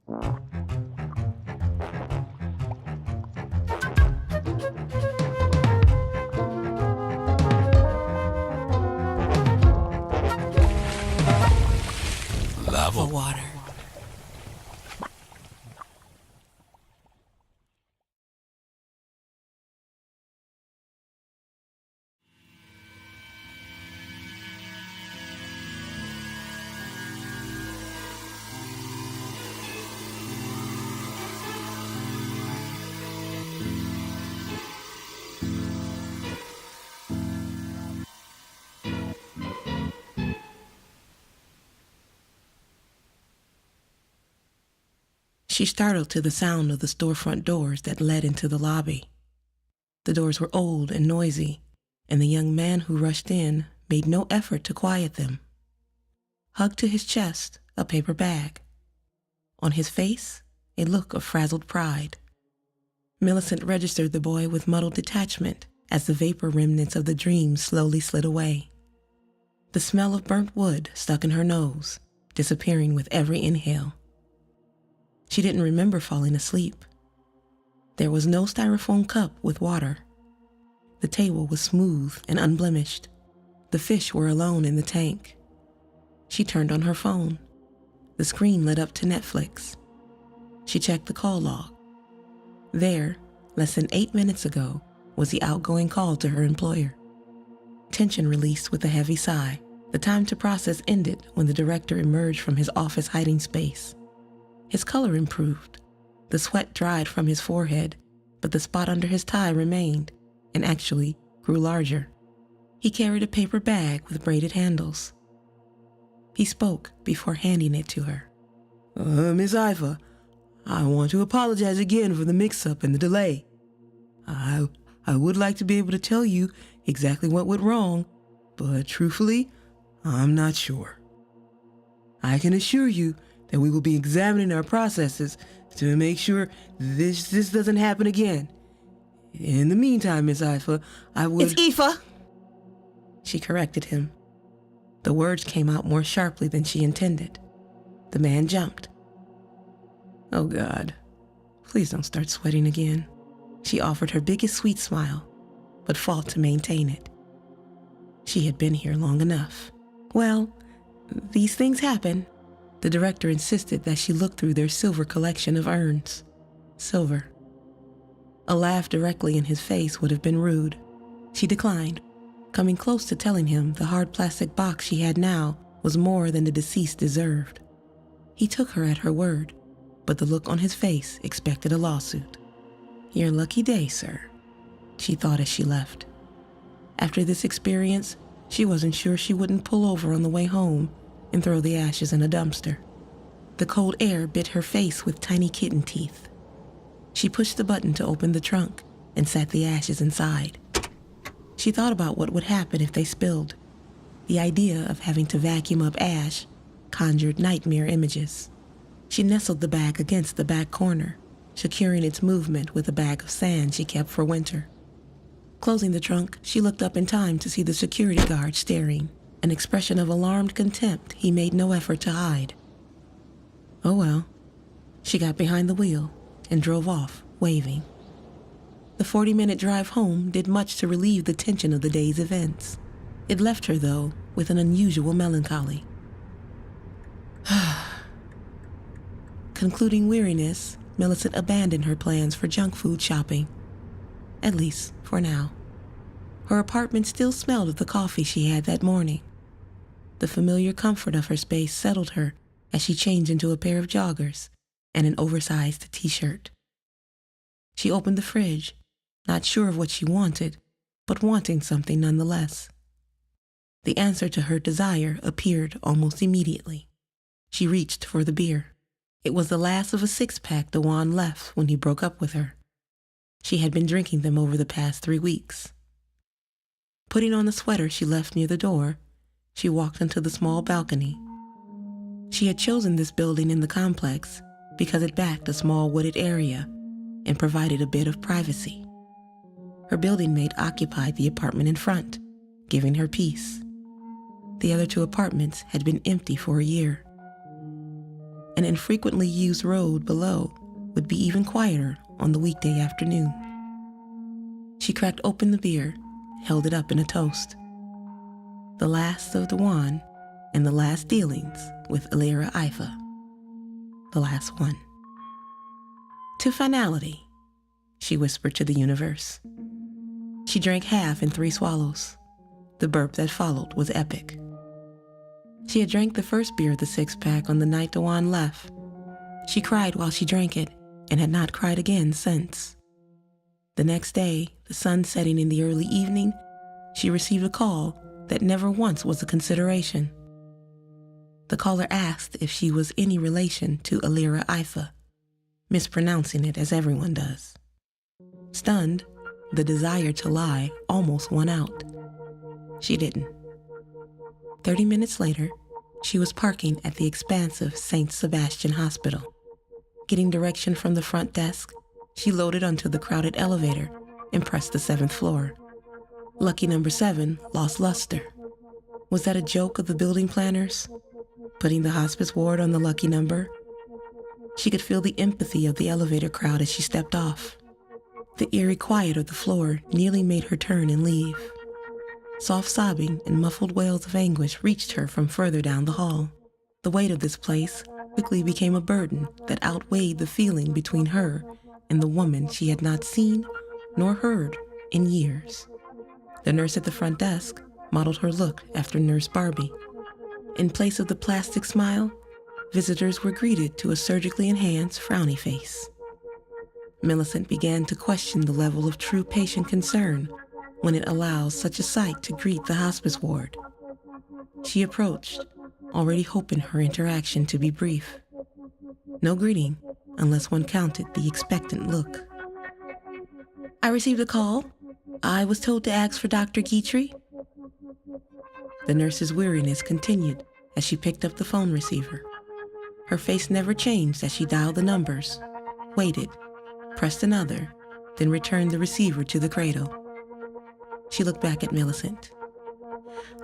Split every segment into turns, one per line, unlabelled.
Lava water. She startled to the sound of the storefront doors that led into the lobby. The doors were old and noisy, and the young man who rushed in made no effort to quiet them. Hugged to his chest, a paper bag. On his face, a look of frazzled pride. Millicent registered the boy with muddled detachment as the vapor remnants of the dream slowly slid away. The smell of burnt wood stuck in her nose, disappearing with every inhale. She didn't remember falling asleep. There was no styrofoam cup with water. The table was smooth and unblemished. The fish were alone in the tank. She turned on her phone. The screen lit up to Netflix. She checked the call log. There, less than 8 minutes ago, was the outgoing call to her employer. Tension released with a heavy sigh. The time to process ended when the director emerged from his office hiding space. His color improved. The sweat dried from his forehead, but the spot under his tie remained, and actually grew larger. He carried a paper bag with braided handles. He spoke before handing it to her.
Miss Iva, I want to apologize again for the mix-up and the delay. I would like to be able to tell you exactly what went wrong, but truthfully, I'm not sure. I can assure you that we will be examining our processes to make sure this doesn't happen again. In the meantime, Miss Ifa, I would—
It's Aoife!
She corrected him. The words came out more sharply than she intended. The man jumped. Oh God, please don't start sweating again. She offered her biggest sweet smile, but fought to maintain it. She had been here long enough. Well, these things happen. The director insisted that she look through their silver collection of urns. Silver. A laugh directly in his face would have been rude. She declined, coming close to telling him the hard plastic box she had now was more than the deceased deserved. He took her at her word, but the look on his face expected a lawsuit. Your lucky day, sir, she thought as she left. After this experience, she wasn't sure she wouldn't pull over on the way home and throw the ashes in a dumpster. The cold air bit her face with tiny kitten teeth. She pushed the button to open the trunk and sat the ashes inside. She thought about what would happen if they spilled. The idea of having to vacuum up ash conjured nightmare images. She nestled the bag against the back corner, securing its movement with a bag of sand she kept for winter. Closing the trunk, she looked up in time to see the security guard staring, an expression of alarmed contempt he made no effort to hide. Oh well. She got behind the wheel and drove off, waving. The 40-minute drive home did much to relieve the tension of the day's events. It left her, though, with an unusual melancholy. Concluding weariness, Millicent abandoned her plans for junk food shopping. At least, for now. Her apartment still smelled of the coffee she had that morning. The familiar comfort of her space settled her as she changed into a pair of joggers and an oversized t-shirt. She opened the fridge, not sure of what she wanted, but wanting something nonetheless. The answer to her desire appeared almost immediately. She reached for the beer. It was the last of a six-pack Dewan left when he broke up with her. She had been drinking them over the past 3 weeks. Putting on the sweater she left near the door, she walked onto the small balcony. She had chosen this building in the complex because it backed a small wooded area and provided a bit of privacy. Her building mate occupied the apartment in front, giving her peace. The other 2 apartments had been empty for a year.
An infrequently used road below would be even quieter on the weekday afternoon. She cracked open the beer, held it up in a toast. The last of Dewan and the last dealings with Alira Ifa. The last one. To finality, she whispered to the universe. She drank half in 3 swallows. The burp that followed was epic. She had drank the first beer of the 6-pack on the night Dewan left. She cried while she drank it and had not cried again since. The next day, the sun setting in the early evening, she received a call that never once was a consideration. The caller asked if she was any relation to Alira Ifa, mispronouncing it as everyone does. Stunned, the desire to lie almost won out. She didn't. 30 minutes later, she was parking at the expansive St. Sebastian Hospital. Getting direction from the front desk, she loaded onto the crowded elevator and pressed the 7th floor. Lucky number 7 lost luster. Was that a joke of the building planners? Putting the hospice ward on the lucky number? She could feel the empathy of the elevator crowd as she stepped off. The eerie quiet of the floor nearly made her turn and leave. Soft sobbing and muffled wails of anguish reached her from further down the hall. The weight of this place quickly became a burden that outweighed the feeling between her and the woman she had not seen nor heard in years. The nurse at the front desk modeled her look after Nurse Barbie. In place of the plastic smile, visitors were greeted to a surgically enhanced frowny face. Millicent began to question the level of true patient concern when it allows such a sight to greet the hospice ward. She approached, already hoping her interaction to be brief. No greeting, unless one counted the expectant look. I received a call. I was told to ask for Dr. Guitry. The nurse's weariness continued as she picked up the phone receiver. Her face never changed as she dialed the numbers, waited, pressed another, then returned the receiver to the cradle. She looked back at Millicent.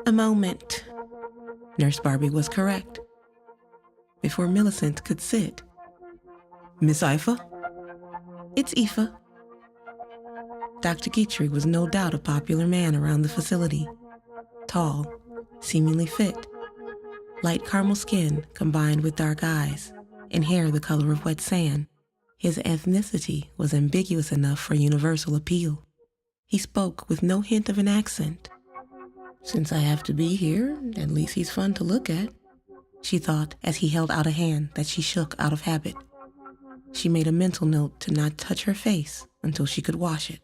A moment. Nurse Barbie was correct. Before Millicent could sit. Miss Ifa? It's Ifa. Dr. Guitry was no doubt a popular man around the facility. Tall, seemingly fit. Light caramel skin combined with dark eyes and hair the color of wet sand. His ethnicity was ambiguous enough for universal appeal. He spoke with no hint of an accent. Since I have to be here, at least he's fun to look at, she thought as he held out a hand that she shook out of habit. She made a mental note to not touch her face until she could wash it.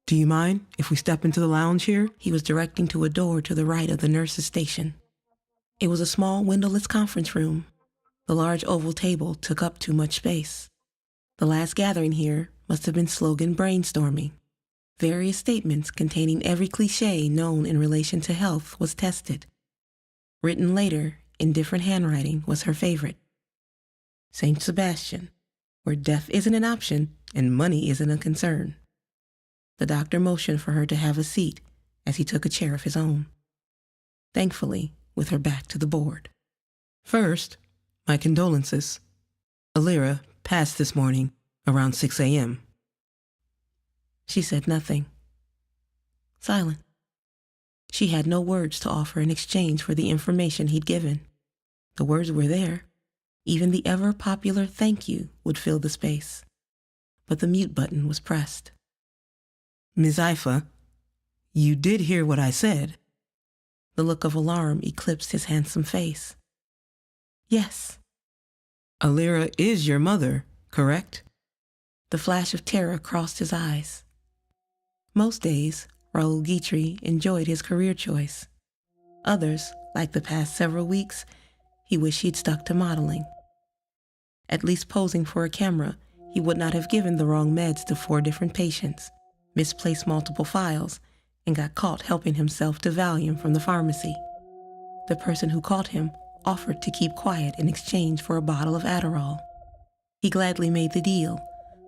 Do you mind if we step into the lounge here? He was directing to a door to the right of the nurse's station. It was a small windowless conference room. The large oval table took up too much space. The last gathering here must have been slogan brainstorming. Various statements containing every cliché known in relation to health was tested. Written later, in different handwriting, was her favorite. St. Sebastian, where death isn't an option and money isn't a concern. The doctor motioned for her to have a seat as he took a chair of his own. Thankfully, with her back to the board. First, my condolences. Alira passed this morning around 6 a.m. She said nothing. Silent. She had no words to offer in exchange for the information he'd given. The words were there. Even the ever-popular thank you would fill the space. But the mute button was pressed. Ms. Ifa, you did hear what I said. The look of alarm eclipsed his handsome face. Yes. Alira is your mother, correct? The flash of terror crossed his eyes. Most days, Raoul Guitry enjoyed his career choice. Others, like the past several weeks, he wished he'd stuck to modeling. At least posing for a camera, he would not have given the wrong meds to 4 different patients, misplaced multiple files, and got caught helping himself to Valium from the pharmacy. The person who caught him offered to keep quiet in exchange for a bottle of Adderall. He gladly made the deal,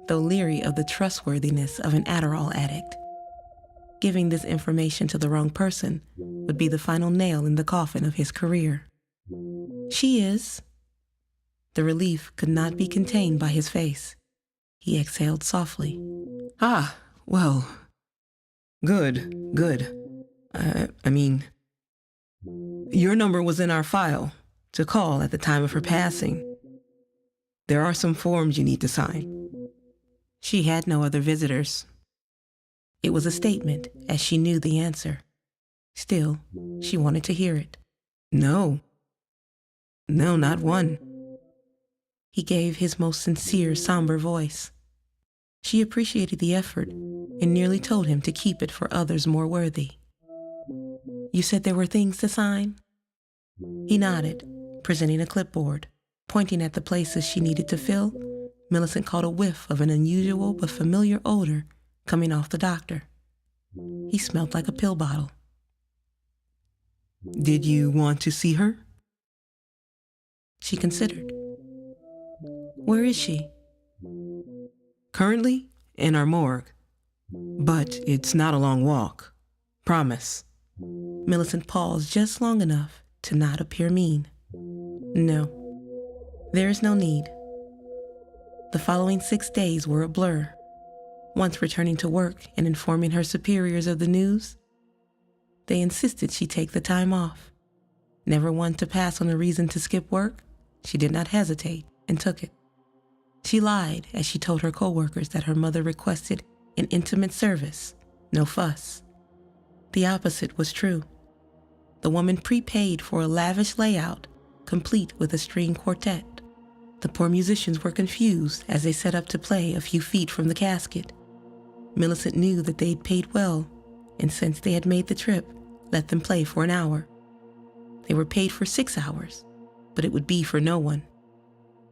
though leery of the trustworthiness of an Adderall addict. Giving this information to the wrong person would be the final nail in the coffin of his career. She is. The relief could not be contained by his face. He exhaled softly. "Ah, well, good. I mean, your number was in our file to call at the time of her passing. There are some forms you need to sign." She had no other visitors. It was a statement, as she knew the answer. Still, she wanted to hear it. No, not one. He gave his most sincere, somber voice. She appreciated the effort and nearly told him to keep it for others more worthy. "You said there were things to sign?" He nodded, presenting a clipboard. Pointing at the places she needed to fill, Millicent caught a whiff of an unusual but familiar odor coming off the doctor. He smelled like a pill bottle. "Did you want to see her?" She considered. "Where is she?" "Currently in our morgue. But it's not a long walk. Promise." Millicent paused just long enough to not appear mean. "No, there is no need." The following 6 days were a blur. Once returning to work and informing her superiors of the news, they insisted she take the time off. Never one to pass on a reason to skip work, she did not hesitate and took it. She lied as she told her coworkers that her mother requested an intimate service, no fuss. The opposite was true. The woman prepaid for a lavish layout, complete with a string quartet. The poor musicians were confused as they set up to play a few feet from the casket. Millicent knew that they'd paid well, and since they had made the trip, let them play for an hour. They were paid for 6 hours, but it would be for no one.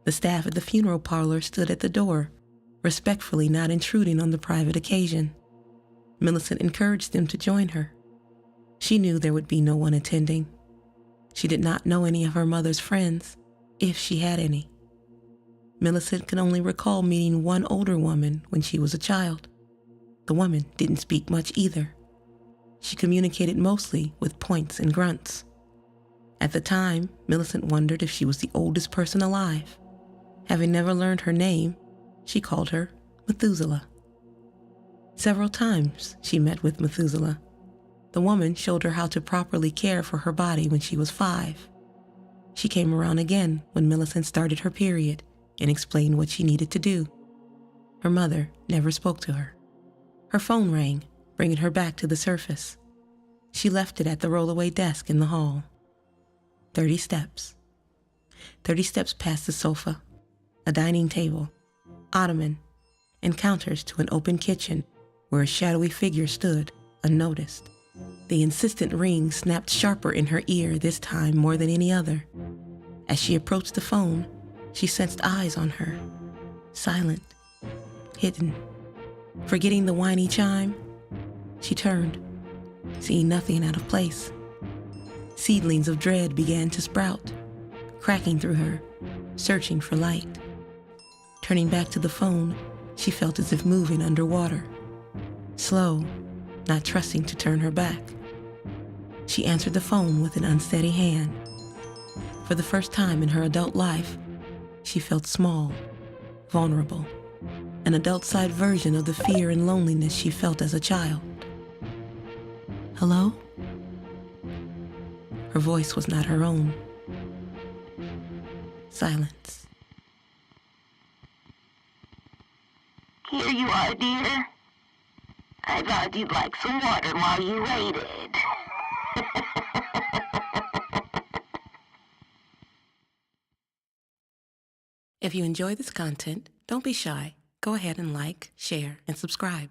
The staff at the funeral parlor stood at the door, respectfully not intruding on the private occasion. Millicent encouraged them to join her. She knew there would be no one attending. She did not know any of her mother's friends, if she had any. Millicent could only recall meeting one older woman when she was a child. The woman didn't speak much either. She communicated mostly with points and grunts. At the time, Millicent wondered if she was the oldest person alive. Having never learned her name, she called her Methuselah. Several times she met with Methuselah. The woman showed her how to properly care for her body when she was 5. She came around again when Millicent started her period and explained what she needed to do. Her mother never spoke to her. Her phone rang, bringing her back to the surface. She left it at the rollaway desk in the hall. 30 steps. 30 steps past the sofa, a dining table, ottoman, and counters to an open kitchen where a shadowy figure stood, unnoticed. The insistent ring snapped sharper in her ear this time more than any other. As she approached the phone, she sensed eyes on her, silent, hidden. Forgetting the whiny chime, she turned, seeing nothing out of place. Seedlings of dread began to sprout, cracking through her, searching for light. Turning back to the phone, she felt as if moving underwater. Slow, not trusting to turn her back. She answered the phone with an unsteady hand. For the first time in her adult life, she felt small, vulnerable, an adult-side version of the fear and loneliness she felt as a child. "Hello?" Her voice was not her own. Silence.
"Here you are, dear. I thought you'd like some water while you waited."
If you enjoy this content, don't be shy. Go ahead and like, share, and subscribe.